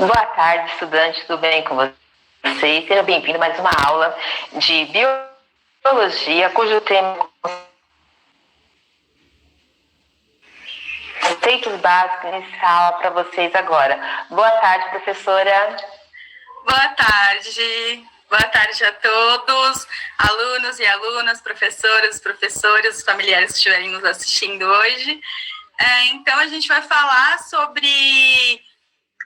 Boa tarde, estudantes, tudo bem com vocês? Seja bem-vindo a mais uma aula de biologia, cujo tema conceitos básicos nessa aula para vocês agora. Boa tarde, professora. Boa tarde. Boa tarde a todos, alunos e alunas, professoras, professores, familiares que estiverem nos assistindo hoje. Então, a gente vai falar sobre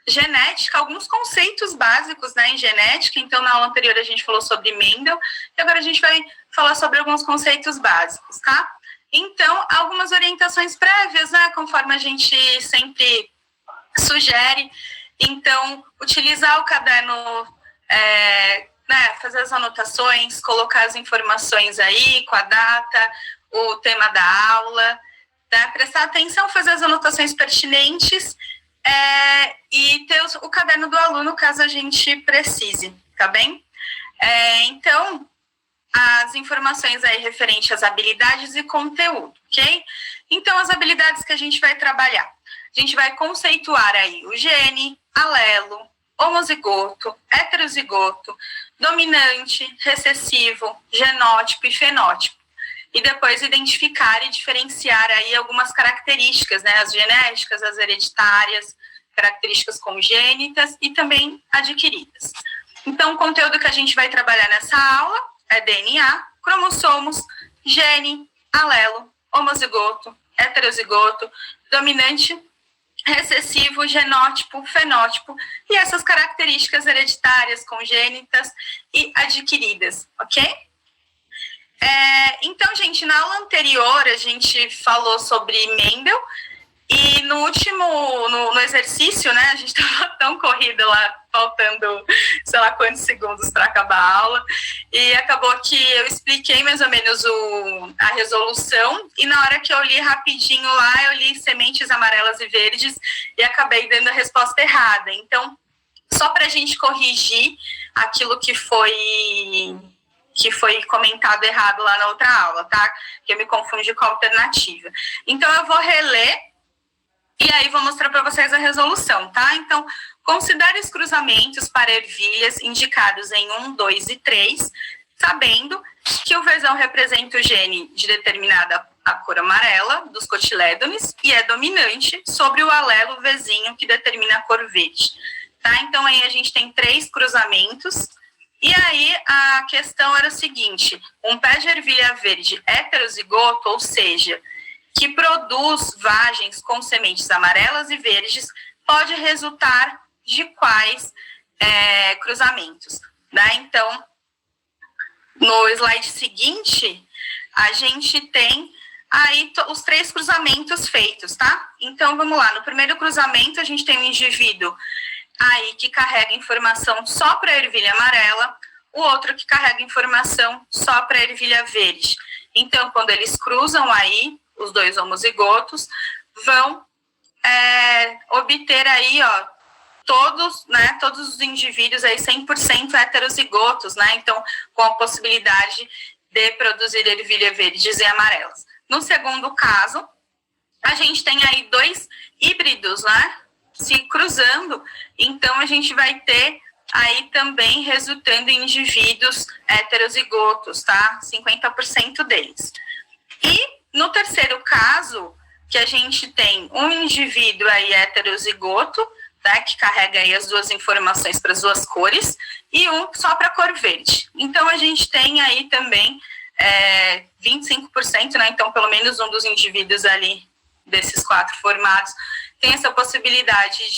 genética, alguns conceitos básicos, né, em genética. Então, na aula anterior a gente falou sobre Mendel, e agora a gente vai falar sobre alguns conceitos básicos, tá? Então, algumas orientações prévias, né, conforme a gente sempre sugere. Então, utilizar o caderno, fazer as anotações, colocar as informações aí com a data, o tema da aula, né, prestar atenção, fazer as anotações pertinentes, e ter o caderno do aluno caso a gente precise, tá bem? Então, as informações aí referentes às habilidades e conteúdo, ok? Então, as habilidades que a gente vai trabalhar. A gente vai conceituar aí o gene, alelo, homozigoto, heterozigoto, dominante, recessivo, genótipo e fenótipo. E depois identificar e diferenciar aí algumas características, né? As genéticas, as hereditárias, características congênitas e também adquiridas. Então, o conteúdo que a gente vai trabalhar nessa aula é DNA, cromossomos, gene, alelo, homozigoto, heterozigoto, dominante, recessivo, genótipo, fenótipo e essas características hereditárias, congênitas e adquiridas, ok? Então, gente, na aula anterior a gente falou sobre Mendel e no último, no exercício, né, a gente estava tão corrida lá, faltando sei lá quantos segundos para acabar a aula, e acabou que eu expliquei mais ou menos a resolução, e na hora que eu li rapidinho lá, eu li sementes amarelas e verdes, e acabei dando a resposta errada. Então, só para a gente corrigir aquilo que foi comentado errado lá na outra aula, tá? Que eu me confundi com a alternativa. Então, eu vou reler e aí vou mostrar para vocês a resolução, tá? Então, considere os cruzamentos para ervilhas indicados em 1, 2 e 3, sabendo que o versão representa o gene de determinada a cor amarela dos cotilédones e é dominante sobre o alelo vizinho que determina a cor verde, tá? Então, aí a gente tem 3 cruzamentos. E aí, a questão era o seguinte, um pé de ervilha verde heterozigoto, ou seja, que produz vagens com sementes amarelas e verdes, pode resultar de quais cruzamentos, né? Então, no slide seguinte, a gente tem aí os 3 cruzamentos feitos, tá? Então, vamos lá, no primeiro cruzamento, a gente tem um indivíduo aí que carrega informação só para a ervilha amarela, o outro que carrega informação só para a ervilha verde. Então, quando eles cruzam aí, os 2 homozigotos, vão obter aí, ó, todos os indivíduos aí 100% heterozigotos, né? Então, com a possibilidade de produzir ervilha verdes e amarelas. No segundo caso, a gente tem aí 2 híbridos, né? Se cruzando, então a gente vai ter aí também resultando em indivíduos heterozigotos, tá? 50% deles. E no terceiro caso, que a gente tem um indivíduo aí heterozigoto, tá? Que carrega aí as 2 informações para as 2 cores, e um só para a cor verde. Então, a gente tem aí também 25%, né? Então, pelo menos um dos indivíduos ali, desses 4 formados, tem essa possibilidade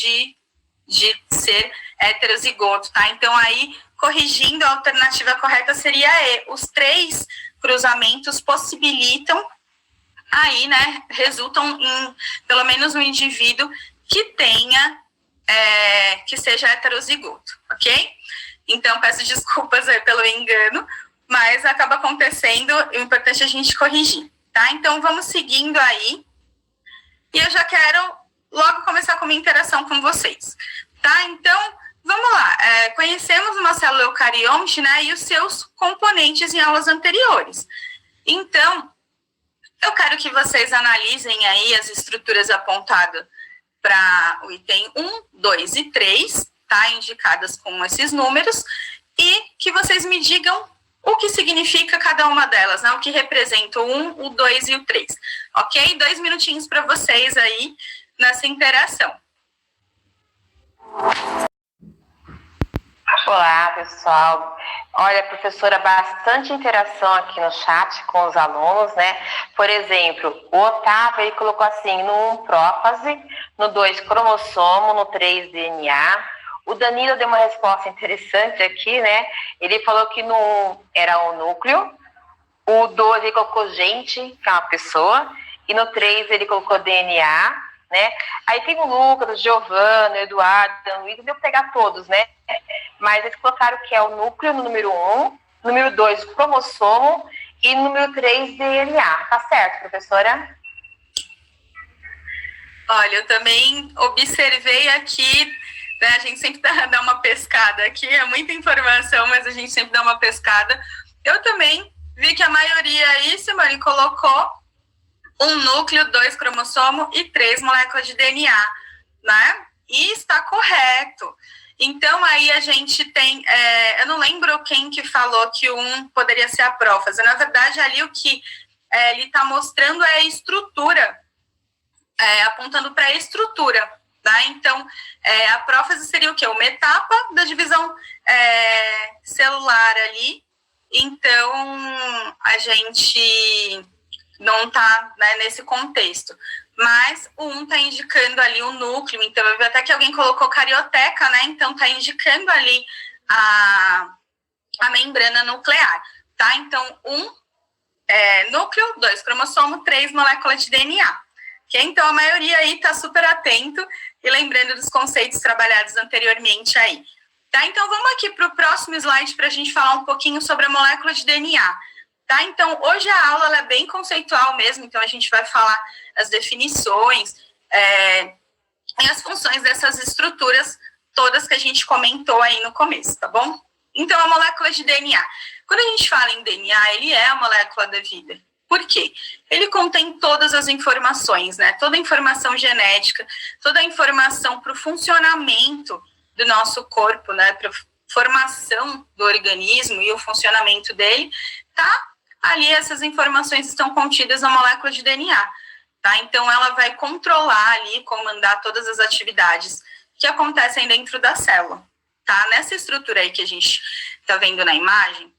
de ser heterozigoto, tá? Então, aí, corrigindo, a alternativa correta seria E. Os 3 cruzamentos possibilitam, aí, né, resultam em pelo menos um indivíduo que tenha, que seja heterozigoto, ok? Então, peço desculpas aí pelo engano, mas acaba acontecendo, o importante é a gente corrigir, tá? Então, vamos seguindo aí, e eu já quero logo começar com uma interação com vocês, tá? Então, vamos lá. Conhecemos uma célula eucarionte, né, e os seus componentes em aulas anteriores. Então, eu quero que vocês analisem aí as estruturas apontadas para o item 1, 2 e 3, tá? Indicadas com esses números, e que vocês me digam o que significa cada uma delas, né? O que representa o 1, o 2 e o 3, ok? 2 minutinhos para vocês aí nessa interação. Olá, pessoal. Olha, professora, bastante interação aqui no chat com os alunos, né? Por exemplo, o Otávio, ele colocou assim, no 1, prófase, no 2, cromossomo, no 3, DNA. O Danilo deu uma resposta interessante aqui, né? Ele falou que no 1 era o núcleo, o 2 ele colocou gente, que é uma pessoa, e no 3 ele colocou DNA, né? Aí tem o Lucas, o Giovanni, o Eduardo, o Luiz, deu para pegar todos, né? Mas eles colocaram que é o núcleo no número 1, número 2, cromossomo, e número 3, DNA. Tá certo, professora? Olha, eu também observei aqui, né, a gente sempre dá uma pescada aqui, é muita informação, mas a gente sempre dá uma pescada. Eu também vi que a maioria aí, Simone, colocou 1 núcleo, 2 cromossomo e 3 moléculas de DNA, né? E está correto. Então, aí a gente tem, eu não lembro quem que falou que o 1 poderia ser a prófase. Na verdade, ali o que ele está mostrando é a estrutura, apontando para a estrutura, tá? Então, a prófase seria o quê? Uma etapa da divisão celular ali. Então, a gente não está, né, nesse contexto. Mas o 1 está indicando ali o núcleo, então eu vi até que alguém colocou carioteca, né? Então está indicando ali a membrana nuclear, tá? Então, 1 núcleo, 2 cromossomo, 3 moléculas de DNA. Okay? Então a maioria aí está super atento e lembrando dos conceitos trabalhados anteriormente aí. Tá? Então vamos aqui para o próximo slide para a gente falar um pouquinho sobre a molécula de DNA. Tá? Então, hoje a aula ela é bem conceitual mesmo, então a gente vai falar as definições e as funções dessas estruturas todas que a gente comentou aí no começo, tá bom? Então, a molécula de DNA. Quando a gente fala em DNA, ele é a molécula da vida. Por quê? Ele contém todas as informações, né? Toda a informação genética, toda a informação para o funcionamento do nosso corpo, né? Para a formação do organismo e o funcionamento dele, tá? Ali essas informações estão contidas na molécula de DNA, tá? Então ela vai controlar ali, comandar todas as atividades que acontecem dentro da célula, tá? Nessa estrutura aí que a gente tá vendo na imagem,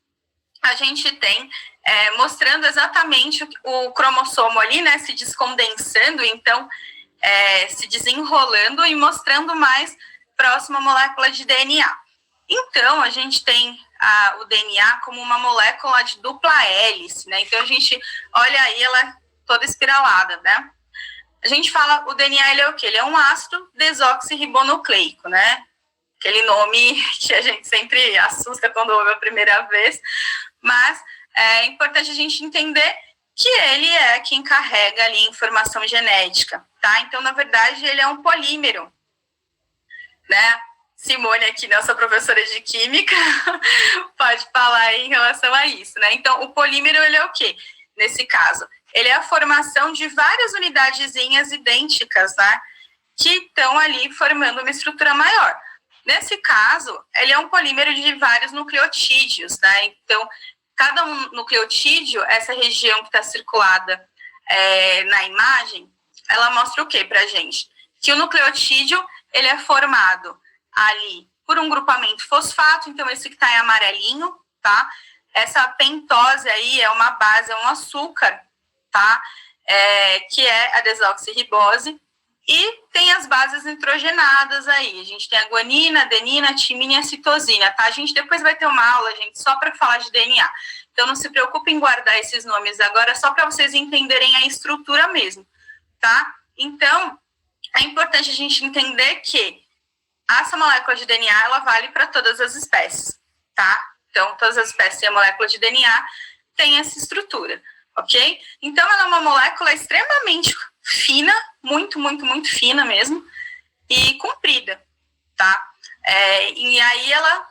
a gente tem mostrando exatamente o cromossomo ali, né? Se descondensando, então se desenrolando e mostrando mais próximo à molécula de DNA. Então, a gente tem o DNA como uma molécula de dupla hélice, né? Então, a gente olha aí, ela é toda espiralada, né? A gente fala, o DNA, ele é o quê? Ele é um ácido desoxirribonucleico, né? Aquele nome que a gente sempre assusta quando ouve a primeira vez, mas é importante a gente entender que ele é quem carrega ali informação genética, tá? Então, na verdade, ele é um polímero, né? Simone aqui, nossa professora de química, pode falar em relação a isso, né? Então, o polímero, ele é o quê? Nesse caso, ele é a formação de várias unidadezinhas idênticas, né? Que estão ali formando uma estrutura maior. Nesse caso, ele é um polímero de vários nucleotídeos, né? Então, cada nucleotídeo, essa região que está circulada na imagem, ela mostra o quê pra gente? Que o nucleotídeo, ele é formado ali por um grupamento fosfato, então esse que está em amarelinho, tá? Essa pentose aí é uma base, é um açúcar, tá? Que é a desoxirribose, e tem as bases nitrogenadas aí, a gente tem a guanina, adenina, timina e a citosina, tá? A gente depois vai ter uma aula, gente, só para falar de DNA, então não se preocupem em guardar esses nomes agora, só para vocês entenderem a estrutura mesmo, tá? Então, é importante a gente entender que essa molécula de DNA, ela vale para todas as espécies, tá? Então, todas as espécies têm a molécula de DNA, tem essa estrutura, ok? Então, ela é uma molécula extremamente fina, muito, muito, muito fina mesmo, e comprida, tá? E aí, ela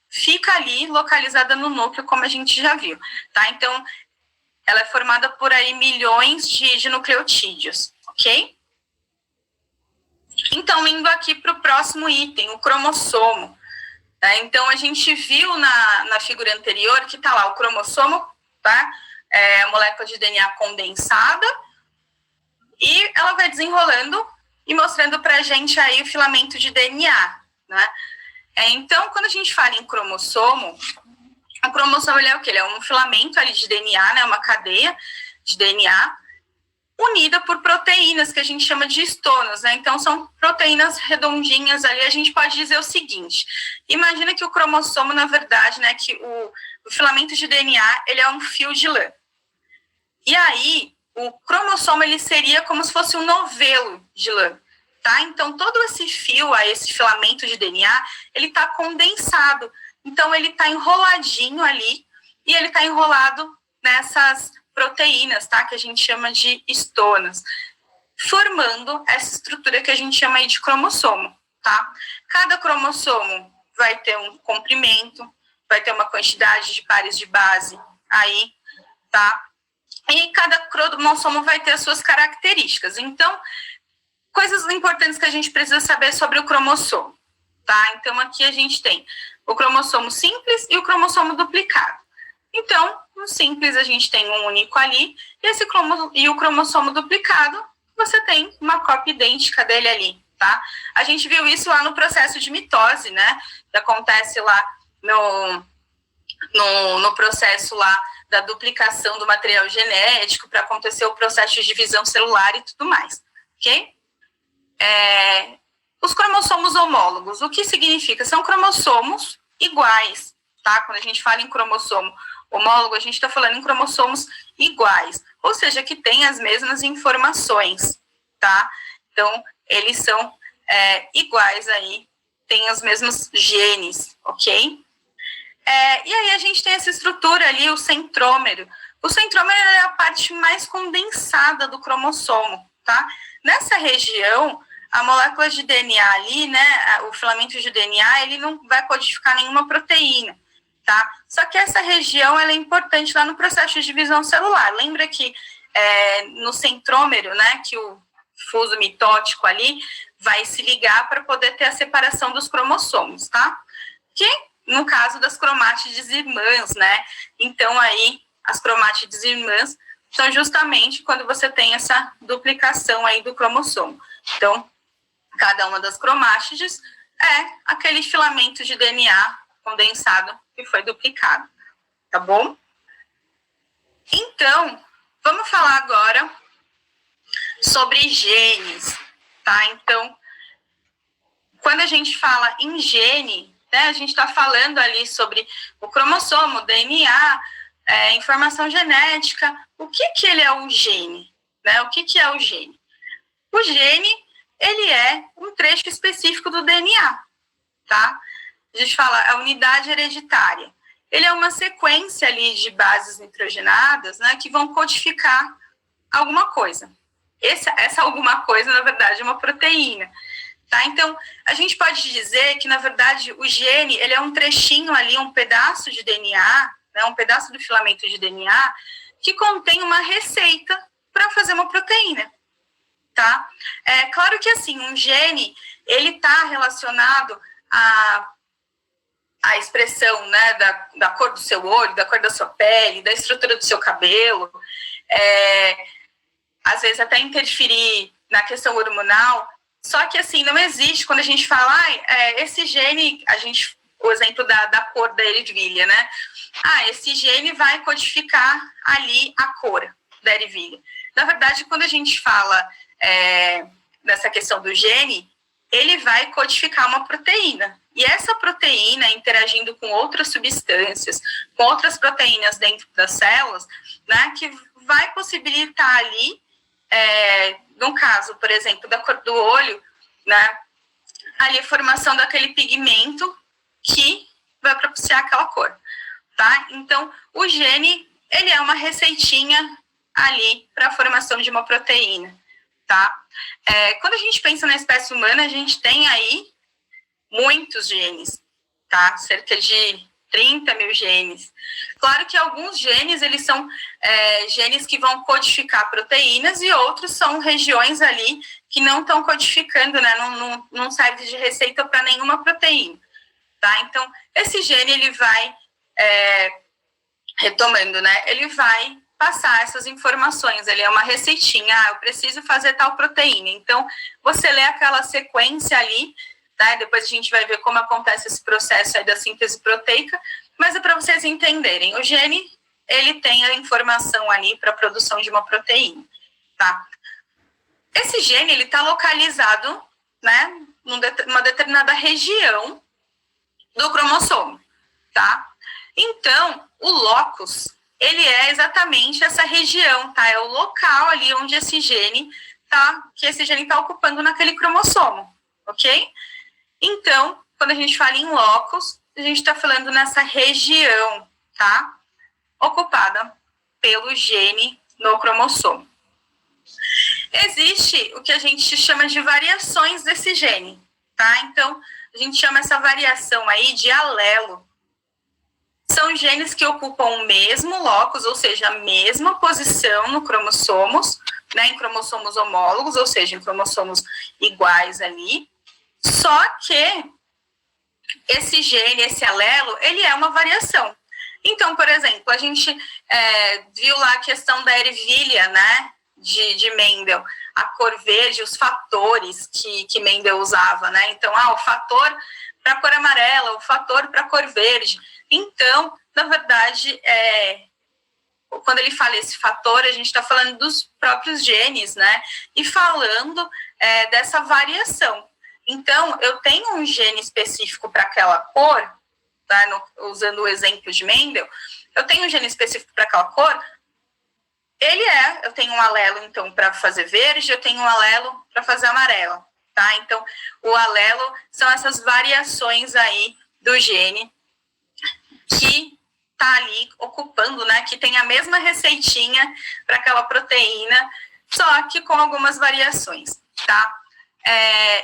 fica ali, localizada no núcleo, como a gente já viu, tá? Então, ela é formada por aí milhões de nucleotídeos, ok? Então, indo aqui para o próximo item, o cromossomo. Tá? Então, a gente viu na figura anterior que está lá o cromossomo, tá? A molécula de DNA condensada, e ela vai desenrolando e mostrando para a gente aí o filamento de DNA, né? Então, quando a gente fala em cromossomo, o cromossomo ele é o quê? Ele é um filamento ali de DNA, né? Uma cadeia de DNA unida por proteínas, que a gente chama de histonas, né? Então, são proteínas redondinhas ali. A gente pode dizer o seguinte, imagina que o cromossomo, na verdade, né, que o filamento de DNA, ele é um fio de lã. E aí, o cromossomo, ele seria como se fosse um novelo de lã, tá? Então, todo esse fio, esse filamento de DNA, ele está condensado. Então, ele está enroladinho ali, e ele está enrolado nessas proteínas, tá? Que a gente chama de histonas, formando essa estrutura que a gente chama aí de cromossomo, tá? Cada cromossomo vai ter um comprimento, vai ter uma quantidade de pares de base aí, tá? E cada cromossomo vai ter as suas características. Então, coisas importantes que a gente precisa saber sobre o cromossomo, tá? Então, aqui a gente tem o cromossomo simples e o cromossomo duplicado. Então, no simples, a gente tem um único ali, e o cromossomo duplicado, você tem uma cópia idêntica dele ali, tá? A gente viu isso lá no processo de mitose, né? Que acontece lá no processo lá da duplicação do material genético para acontecer o processo de divisão celular e tudo mais, ok? Os cromossomos homólogos, o que significa? São cromossomos iguais, tá? Quando a gente fala em cromossomo homólogo, a gente está falando em cromossomos iguais, ou seja, que têm as mesmas informações, tá? Então, eles são iguais aí, têm os mesmos genes, ok? E aí a gente tem essa estrutura ali, o centrômero. O centrômero é a parte mais condensada do cromossomo, tá? Nessa região, a molécula de DNA ali, né, o filamento de DNA, ele não vai codificar nenhuma proteína, tá? Só que essa região, ela é importante lá no processo de divisão celular. Lembra que no centrômero, né, que o fuso mitótico ali vai se ligar para poder ter a separação dos cromossomos, tá? Que no caso das cromátides irmãs, né? Então, aí, as cromátides irmãs são justamente quando você tem essa duplicação aí do cromossomo. Então, cada uma das cromátides é aquele filamento de DNA condensado que foi duplicado, tá bom? Então, vamos falar agora sobre genes, tá? Então, quando a gente fala em gene, né, a gente está falando ali sobre o cromossomo, DNA, informação genética. O que ele é um gene? Né? O que é o gene? O gene, ele é um trecho específico do DNA, tá? A gente fala a unidade hereditária. Ele é uma sequência ali de bases nitrogenadas, né, que vão codificar alguma coisa. Essa alguma coisa, na verdade, é uma proteína. Tá? Então, a gente pode dizer que, na verdade, o gene, ele é um trechinho ali, um pedaço de DNA, né, um pedaço do filamento de DNA, que contém uma receita para fazer uma proteína, tá? Claro que, assim, um gene, ele está relacionado à expressão, né, da cor do seu olho, da cor da sua pele, da estrutura do seu cabelo, às vezes até interferir na questão hormonal. Só que, assim, não existe, quando a gente fala, esse gene, o exemplo da cor da ervilha, né? Esse gene vai codificar ali a cor da ervilha. Na verdade, quando a gente fala nessa questão do gene, ele vai codificar uma proteína. E essa proteína, interagindo com outras substâncias, com outras proteínas dentro das células, né, que vai possibilitar ali, no caso, por exemplo, da cor do olho, né, ali a formação daquele pigmento que vai propiciar aquela cor, tá? Então, o gene, ele é uma receitinha ali para a formação de uma proteína, tá? Quando a gente pensa na espécie humana, a gente tem aí muitos genes, tá? Cerca de 30 mil genes. Claro que alguns genes, eles são genes que vão codificar proteínas e outros são regiões ali que não estão codificando, né? Não serve de receita para nenhuma proteína, tá? Então, esse gene, ele vai, retomando, né? Ele vai passar essas informações, ele é uma receitinha, eu preciso fazer tal proteína. Então, você lê aquela sequência ali, né? Depois a gente vai ver como acontece esse processo aí da síntese proteica, mas é para vocês entenderem. O gene, ele tem a informação ali para a produção de uma proteína, tá? Esse gene, ele está localizado, né, numa determinada região do cromossomo, tá? Então, o locus, ele é exatamente essa região, tá? É o local ali onde esse gene tá, que esse gene está ocupando naquele cromossomo, ok? Então, quando a gente fala em locus, a gente está falando nessa região, tá? Ocupada pelo gene no cromossomo. Existe o que a gente chama de variações desse gene, tá? Então, a gente chama essa variação aí de alelo. São genes que ocupam o mesmo locus, ou seja, a mesma posição no cromossomos, né, em cromossomos homólogos, ou seja, em cromossomos iguais ali, só que esse gene, esse alelo, ele é uma variação. Então, por exemplo, a gente viu lá a questão da ervilha, né, de Mendel, a cor verde, os fatores que Mendel usava, né? Então, o fator para a cor amarela, o fator para a cor verde. Então, na verdade, quando ele fala esse fator, a gente está falando dos próprios genes, né? E falando dessa variação. Então, eu tenho um gene específico para aquela cor, tá? Usando o exemplo de Mendel, eu tenho um gene específico para aquela cor, eu tenho um alelo, então, para fazer verde, eu tenho um alelo para fazer amarelo, tá? Então, o alelo são essas variações aí do gene que tá ali ocupando, né, que tem a mesma receitinha para aquela proteína, só que com algumas variações, tá?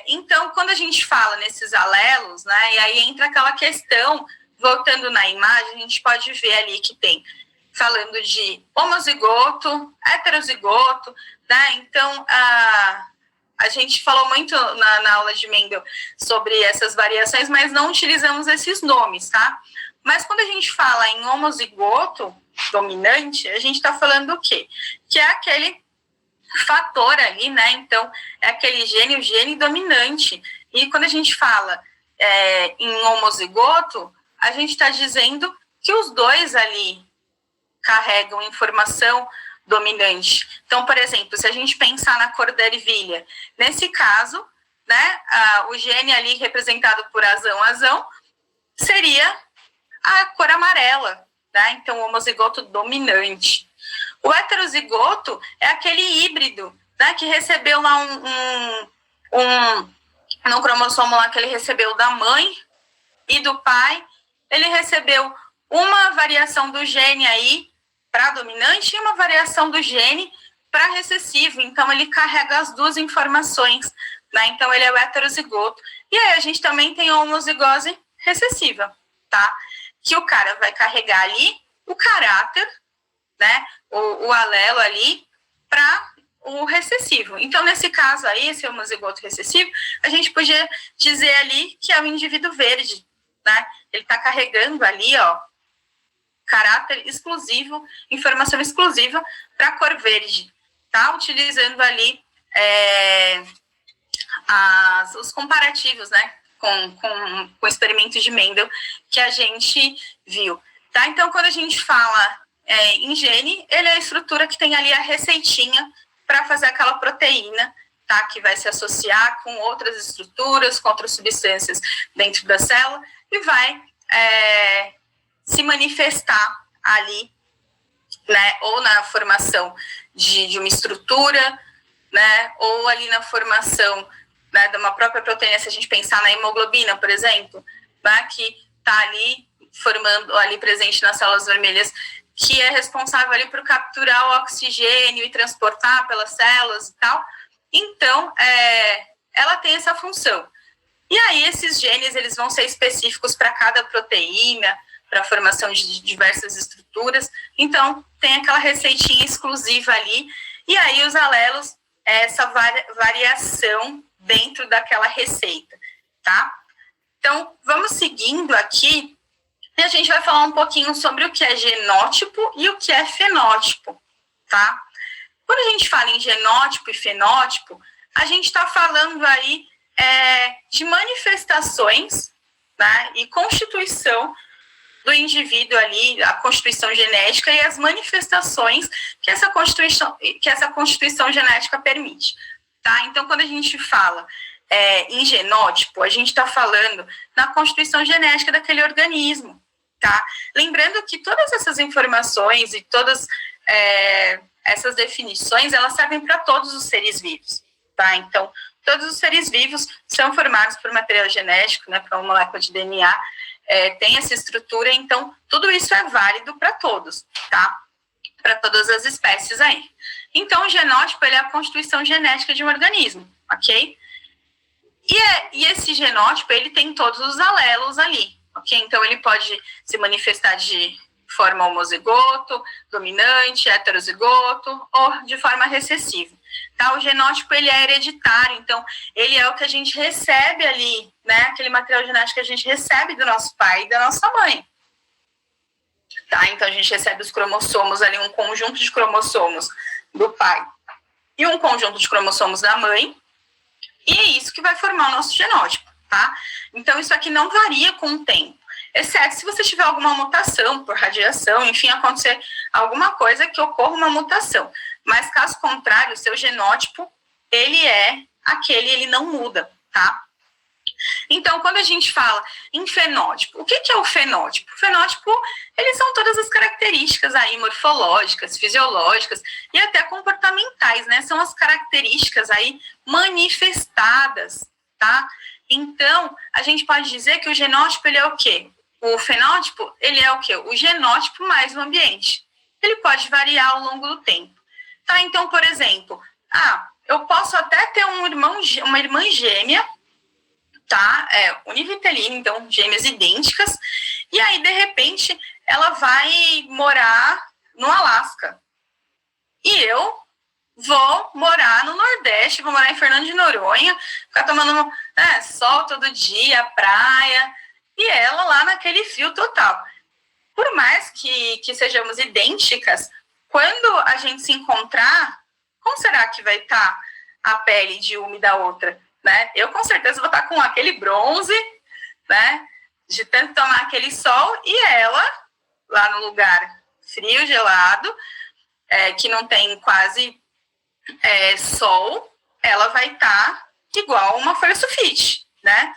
Então, quando a gente fala nesses alelos, né, e aí entra aquela questão, voltando na imagem, a gente pode ver ali que tem, falando de homozigoto, heterozigoto, né, então, a gente falou muito na aula de Mendel sobre essas variações, mas não utilizamos esses nomes, tá? Mas quando a gente fala em homozigoto dominante, a gente está falando do quê? Que é aquele fator ali, né? Então, é aquele gene, o gene dominante. E quando a gente fala em homozigoto, a gente está dizendo que os dois ali carregam informação dominante. Então, por exemplo, se a gente pensar na cor da ervilha, nesse caso, né, o gene ali representado por azão seria a cor amarela, né? Então, o homozigoto dominante. O heterozigoto é aquele híbrido, né, que recebeu lá no cromossomo lá que ele recebeu da mãe e do pai, ele recebeu uma variação do gene aí para dominante e uma variação do gene para recessivo. Então, ele carrega as duas informações, né? Então, ele é o heterozigoto. E aí, a gente também tem a homozigose recessiva, tá? Que o cara vai carregar ali o caráter, né? O alelo ali para o recessivo. Então, nesse caso aí, esse homozigoto recessivo, a gente podia dizer ali que é o indivíduo verde, né? Ele está carregando ali, ó, caráter exclusivo, informação exclusiva para a cor verde, tá? Utilizando ali os comparativos, né? Com experimentos de Mendel que a gente viu, tá? Então, quando a gente fala em gene, ele é a estrutura que tem ali a receitinha para fazer aquela proteína, tá? Que vai se associar com outras estruturas, com outras substâncias dentro da célula e vai se manifestar ali, né? Ou na formação de uma estrutura, né? Ou ali na formação, né, de uma própria proteína, se a gente pensar na hemoglobina, por exemplo, né, que está ali formando, ali presente nas células vermelhas, que é responsável ali por capturar o oxigênio e transportar pelas células e tal. Então, ela tem essa função. E aí, esses genes, eles vão ser específicos para cada proteína, para a formação de diversas estruturas. Então, tem aquela receitinha exclusiva ali, e aí os alelos, essa variação dentro daquela receita, tá? Então, vamos seguindo aqui, e a gente vai falar um pouquinho sobre o que é genótipo e o que é fenótipo, tá? Quando a gente fala em genótipo e fenótipo, a gente está falando aí de manifestações, né, e constituição do indivíduo ali, a constituição genética e as manifestações que essa constituição genética permite, tá? Então, quando a gente fala em genótipo, a gente está falando na constituição genética daquele organismo, tá? Lembrando que todas essas informações e todas essas definições, elas servem para todos os seres vivos, tá? Então, todos os seres vivos são formados por material genético, né, por uma molécula de DNA, tem essa estrutura, então, tudo isso é válido para todos, tá? Para todas as espécies aí. Então, o genótipo, ele é a constituição genética de um organismo, ok? E esse genótipo, ele tem todos os alelos ali, ok? Então, ele pode se manifestar de forma homozigoto, dominante, heterozigoto ou de forma recessiva. Tá? O genótipo, ele é hereditário, então ele é o que a gente recebe ali, né? Aquele material genético que a gente recebe do nosso pai e da nossa mãe. Tá? Então a gente recebe os cromossomos ali, um conjunto de cromossomos do pai e um conjunto de cromossomos da mãe, e é isso que vai formar o nosso genótipo, tá? Então isso aqui não varia com o tempo, exceto se você tiver alguma mutação por radiação, enfim, acontecer alguma coisa que ocorra uma mutação. Mas, caso contrário, o seu genótipo, ele é aquele, ele não muda, tá? Então, quando a gente fala em fenótipo, o que é o fenótipo? O fenótipo, eles são todas as características aí morfológicas, fisiológicas e até comportamentais, né? São as características aí manifestadas, tá? Então, a gente pode dizer que o genótipo, ele é o quê? O fenótipo, ele é o quê? O genótipo mais o ambiente. Ele pode variar ao longo do tempo. Tá, então, por exemplo, eu posso até ter uma irmã gêmea, tá? Univitelina, então, gêmeas idênticas, e aí, de repente, ela vai morar no Alasca. E eu vou morar no Nordeste, vou morar em Fernando de Noronha, ficar tomando sol todo dia, praia, e ela lá naquele frio total. Por mais que sejamos idênticas, quando a gente se encontrar, como será que vai estar a pele de uma e da outra, né? Eu, com certeza, vou estar com aquele bronze, né? De tanto tomar aquele sol, e ela, lá no lugar frio, gelado, que não tem quase sol, ela vai estar igual uma folha sulfite, né?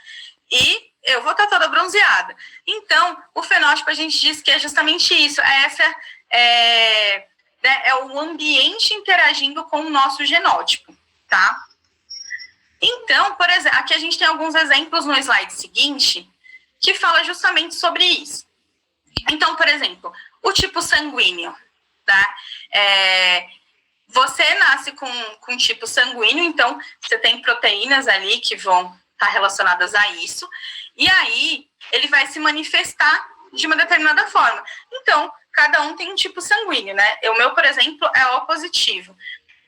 E eu vou estar toda bronzeada. Então, o fenótipo, a gente diz que é justamente isso, é o ambiente interagindo com o nosso genótipo, tá? Então, por exemplo, aqui a gente tem alguns exemplos no slide seguinte que fala justamente sobre isso. Então, por exemplo, o tipo sanguíneo, tá? Você nasce com tipo sanguíneo, então você tem proteínas ali que vão estar relacionadas a isso, e aí ele vai se manifestar de uma determinada forma. Então, cada um tem um tipo sanguíneo, né? O meu, por exemplo, é O positivo.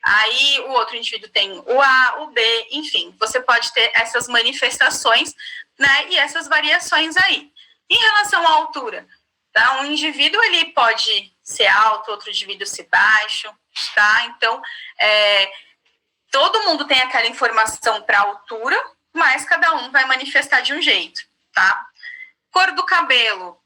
Aí o outro indivíduo tem o A, o B, enfim, você pode ter essas manifestações, né? E essas variações aí. Em relação à altura, tá? Um indivíduo, ele pode ser alto, outro indivíduo ser baixo, tá? Então, todo mundo tem aquela informação para altura, mas cada um vai manifestar de um jeito, tá? Cor do cabelo.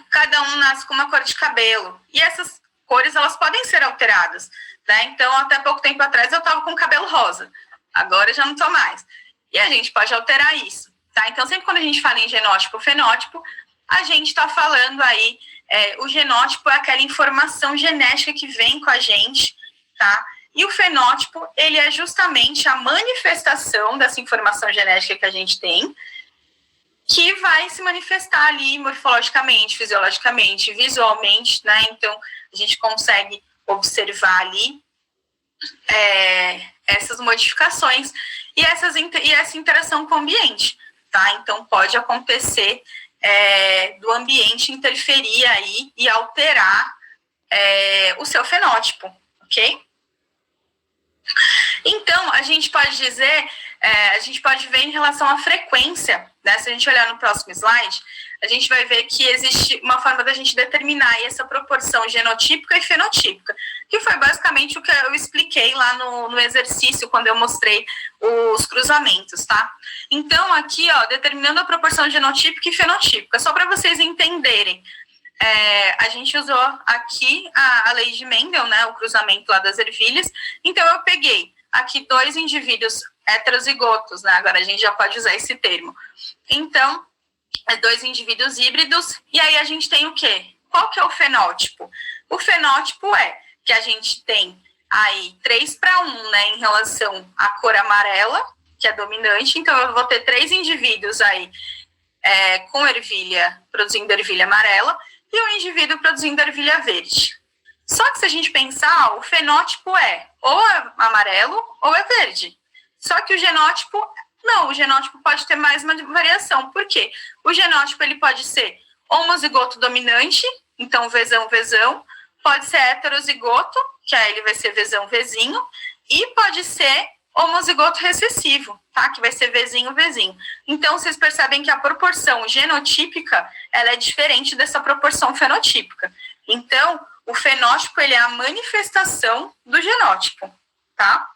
Cada um nasce com uma cor de cabelo. E essas cores, elas podem ser alteradas, né? Então, até pouco tempo atrás, eu estava com cabelo rosa. Agora, eu já não estou mais. E a gente pode alterar isso, tá? Então, sempre quando a gente fala em genótipo ou fenótipo, a gente está falando aí, o genótipo é aquela informação genética que vem com a gente, tá? E o fenótipo, ele é justamente a manifestação dessa informação genética que a gente tem, que vai se manifestar ali morfologicamente, fisiologicamente, visualmente, né? Então, a gente consegue observar ali essas modificações e essa interação com o ambiente, tá? Então, pode acontecer do ambiente interferir aí e alterar o seu fenótipo, ok? Então, a gente pode dizer, a gente pode ver em relação à frequência, né? Se a gente olhar no próximo slide, a gente vai ver que existe uma forma da gente determinar essa proporção genotípica e fenotípica, que foi basicamente o que eu expliquei lá no exercício, quando eu mostrei os cruzamentos, tá? Então, aqui, ó, determinando a proporção genotípica e fenotípica, só para vocês entenderem, a gente usou aqui a lei de Mendel, né, o cruzamento lá das ervilhas. Então, eu peguei aqui 2 indivíduos heterozigotos, né, agora a gente já pode usar esse termo. Então, 2 indivíduos híbridos, e aí a gente tem o quê? Qual que é o fenótipo? O fenótipo é que a gente tem aí 3:1, né, em relação à cor amarela, que é dominante. Então, eu vou ter 3 indivíduos aí com ervilha, produzindo ervilha amarela, e um indivíduo produzindo ervilha verde. Só que se a gente pensar, o fenótipo é ou amarelo ou é verde. Só que o genótipo, não, o genótipo pode ter mais uma variação. Por quê? O genótipo ele pode ser homozigoto dominante, então Vzão, Vzão, pode ser heterozigoto, que aí ele vai ser Vzão, Vzinho, e pode ser homozigoto recessivo, tá? Que vai ser Vzinho, Vzinho. Então, vocês percebem que a proporção genotípica, ela é diferente dessa proporção fenotípica. Então, o fenótipo, ele é a manifestação do genótipo, tá?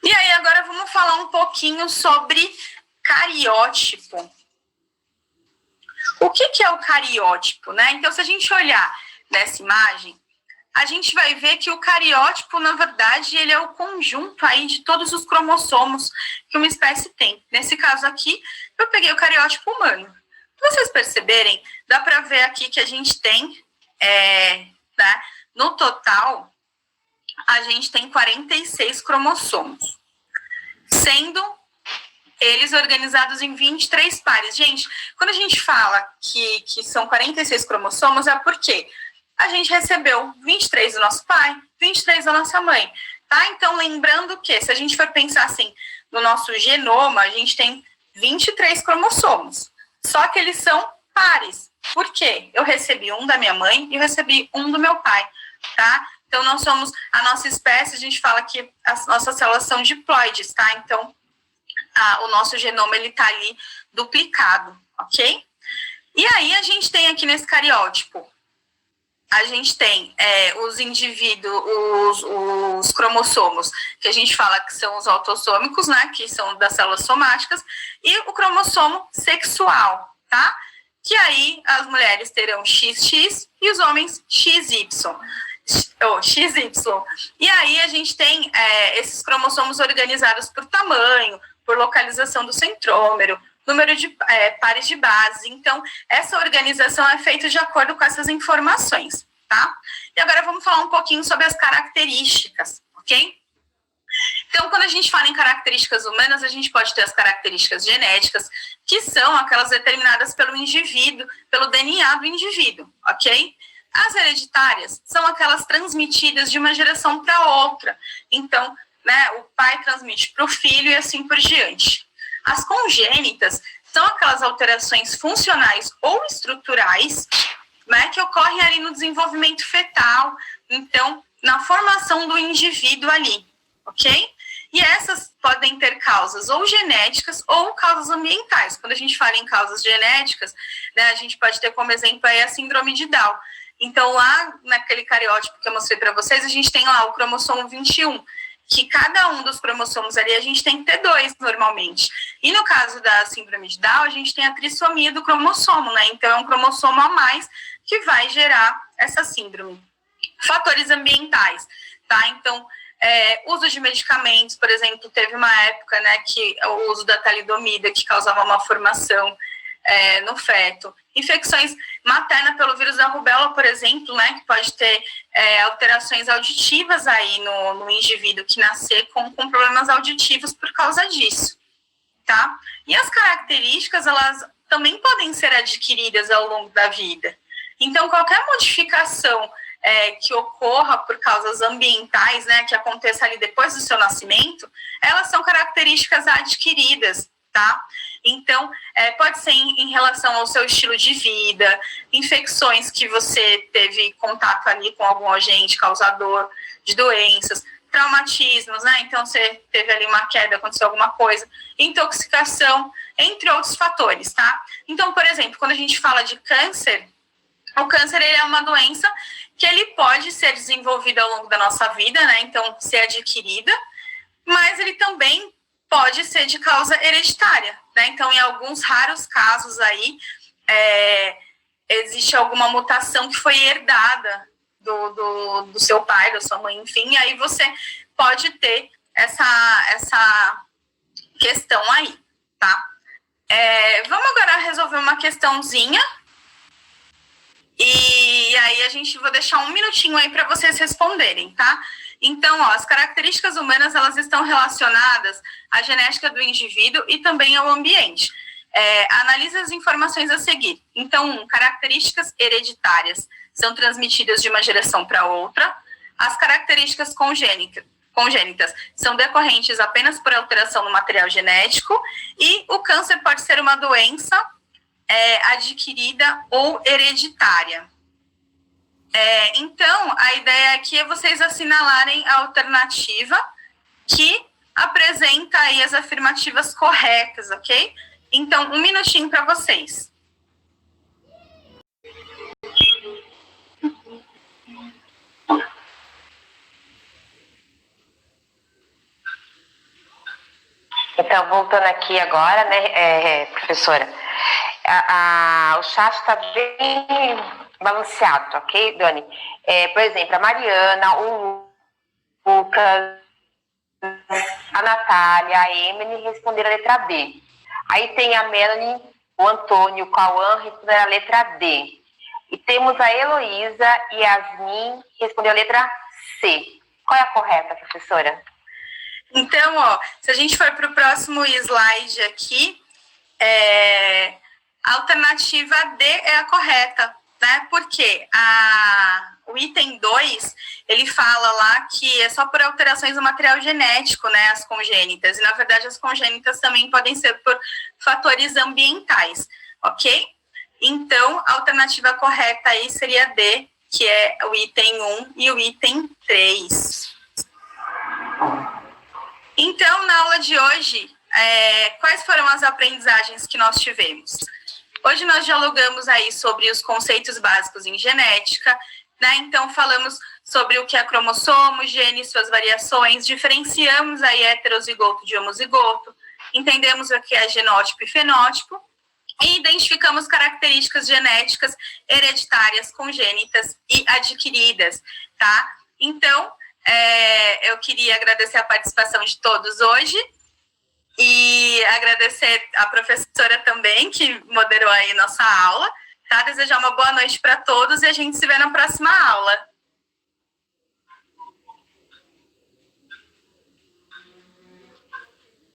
E aí, agora vamos falar um pouquinho sobre cariótipo. O que é o cariótipo, né? Então, se a gente olhar nessa imagem, a gente vai ver que o cariótipo, na verdade, ele é o conjunto aí de todos os cromossomos que uma espécie tem. Nesse caso aqui, eu peguei o cariótipo humano. Se vocês perceberem, dá para ver aqui que a gente tem, né, no total, a gente tem 46 cromossomos, sendo eles organizados em 23 pares. Gente, quando a gente fala que são 46 cromossomos, é porque a gente recebeu 23 do nosso pai, 23 da nossa mãe, tá? Então, lembrando que, se a gente for pensar assim, no nosso genoma, a gente tem 23 cromossomos, só que eles são pares. Por quê? Eu recebi um da minha mãe e eu recebi um do meu pai, tá? Então, nós somos, a nossa espécie, a gente fala que as nossas células são diploides, tá? Então, o nosso genoma, ele tá ali duplicado, ok? E aí, a gente tem aqui nesse cariótipo, a gente tem os indivíduos, os cromossomos, que a gente fala que são os autossômicos, né, que são das células somáticas, e o cromossomo sexual, tá? Que aí as mulheres terão XX e os homens XY. XY. E aí a gente tem esses cromossomos organizados por tamanho, por localização do centrômero, número de pares de base. Então, essa organização é feita de acordo com essas informações, tá? E agora vamos falar um pouquinho sobre as características, ok? Então, quando a gente fala em características humanas, a gente pode ter as características genéticas, que são aquelas determinadas pelo indivíduo, pelo DNA do indivíduo, ok? As hereditárias são aquelas transmitidas de uma geração para outra. Então, né, o pai transmite para o filho e assim por diante. As congênitas são aquelas alterações funcionais ou estruturais, né, que ocorrem ali no desenvolvimento fetal, então, na formação do indivíduo ali, ok? E essas podem ter causas ou genéticas ou causas ambientais. Quando a gente fala em causas genéticas, né, a gente pode ter como exemplo aí a síndrome de Down. Então, lá naquele cariótipo que eu mostrei para vocês, a gente tem lá o cromossomo 21, que cada um dos cromossomos ali, a gente tem que ter 2 normalmente. E no caso da síndrome de Down, a gente tem a trissomia do cromossomo, né? Então, é um cromossomo a mais que vai gerar essa síndrome. Fatores ambientais, tá? Então, uso de medicamentos, por exemplo, teve uma época, né, que o uso da talidomida, que causava uma formação no feto. Infecções materna pelo vírus da rubéola, por exemplo, né, que pode ter alterações auditivas aí no indivíduo que nascer com problemas auditivos por causa disso, tá? E as características, elas também podem ser adquiridas ao longo da vida. Então, qualquer modificação que ocorra por causas ambientais, né, que aconteça ali depois do seu nascimento, elas são características adquiridas, tá? Então, pode ser em relação ao seu estilo de vida, infecções que você teve contato ali com algum agente causador de doenças, traumatismos, né? Então, você teve ali uma queda, aconteceu alguma coisa, intoxicação, entre outros fatores, tá? Então, por exemplo, quando a gente fala de câncer, o câncer ele é uma doença que ele pode ser desenvolvido ao longo da nossa vida, né? Então, ser adquirida, mas ele também pode ser de causa hereditária, né? Então, em alguns raros casos aí, existe alguma mutação que foi herdada do seu pai, da sua mãe, enfim, e aí você pode ter essa questão aí, tá? Vamos agora resolver uma questãozinha, e aí vou deixar um minutinho aí para vocês responderem, tá? Então, as características humanas, elas estão relacionadas à genética do indivíduo e também ao ambiente. Analise as informações a seguir. Então, características hereditárias são transmitidas de uma geração para outra. As características congênitas são decorrentes apenas por alteração no material genético. E o câncer pode ser uma doença adquirida ou hereditária. Então, a ideia aqui é vocês assinalarem a alternativa que apresenta aí as afirmativas corretas, ok? Então, um minutinho para vocês. Então, voltando aqui agora, né, professora, o chat está bem balanceado, ok, Dani? Por exemplo, a Mariana, o Lucas, a Natália, a Emily responderam a letra B. Aí tem a Melanie, o Antônio, o Cauã responderam a letra D. E temos a Heloísa e Yasmin que responderam a letra C. Qual é a correta, professora? Então, se a gente for para o próximo slide aqui, a alternativa D é a correta, né? Porque o item 2, ele fala lá que é só por alterações no material genético, né, as congênitas. E, na verdade, as congênitas também podem ser por fatores ambientais, ok? Então, a alternativa correta aí seria D, que é o item 1 e o item 3. Então, na aula de hoje, quais foram as aprendizagens que nós tivemos? Hoje nós dialogamos aí sobre os conceitos básicos em genética, né? Então, falamos sobre o que é cromossomo, gene, suas variações, diferenciamos aí heterozigoto de homozigoto, entendemos o que é genótipo e fenótipo, e identificamos características genéticas hereditárias, congênitas e adquiridas, tá? Então, eu queria agradecer a participação de todos hoje e agradecer a professora também, que moderou aí nossa aula, tá? Desejar uma boa noite para todos e a gente se vê na próxima aula.